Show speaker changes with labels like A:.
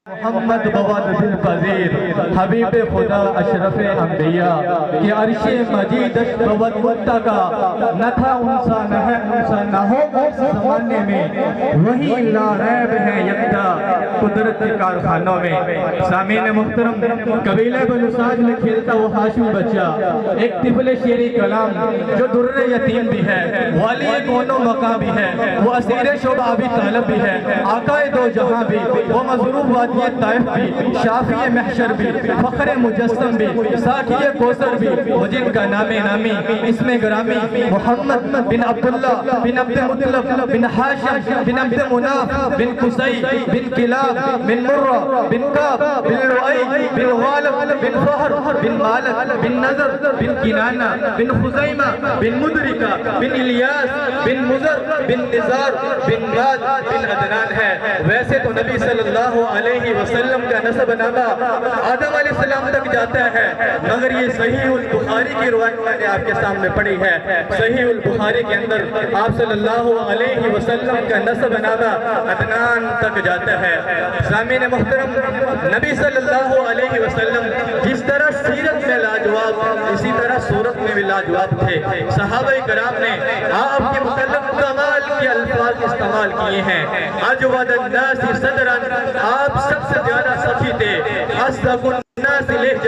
A: محمد بود دل پذیر حبیب خدا اشرف انبیاء کہ عرش مجیدش بود متقا نہ تھا انسان ہے انسان نہ ہو اس زمانے میں وہی لا ریب ہے یکتا قدرت کے کارخانوں میں۔ سامعین محترم، قبیلہ بنو سعد میں کھیلتا وہ ہاشمی بچہ، ایک طفل شیری کلام جو در یتیم بھی ہے، والی کون و مقام بھی ہے، وہ اسیر شعبہ ابی طالب بھی ہے، آقا دو جہاں بھی، وہ مضروب وادی طائف بھی، شافی محشر بھی، فخر مجسم بھی، ساقی کوثر بھی، وہ جن کا نام نامی اسم گرامی محمد بن عبداللہ بن عبد مطلب بن حاشم بن عبد مناف بن قصی بن کلاب بن مرہ بن کعب بن لؤی بن غالب بن فہر بن مالک بن نظر بن کنانہ بن خزیمہ بن مدرکہ بن الیاس بن مزر بن نزار بن ماد بن عدنان ہے۔ ویسے تو نبی صلی اللہ علیہ وسلم کا نسب نامہ آدم علیہ السلام تک جاتا ہے، مگر یہ صحیح البخاری کی روایت میں نے آپ کے سامنے پڑھی ہے۔ صحیح البخاری کے اندر آپ صلی اللہ علیہ وسلم کا نسب نامہ عدنان تک جاتا ہے۔ سامعین محترم، نبی صلی اللہ علیہ وسلم جس طرح سیرت میں لاجواب، اسی طرح صورت میں بھی لاجواب تھے۔ صحابہ کرام نے آپ کے متعلق کمال کے الفاظ استعمال کیے ہیں۔ اجود الناس صدرا، آپ سب سے زیادہ سخی تھے، اصدق الناس لہجہ،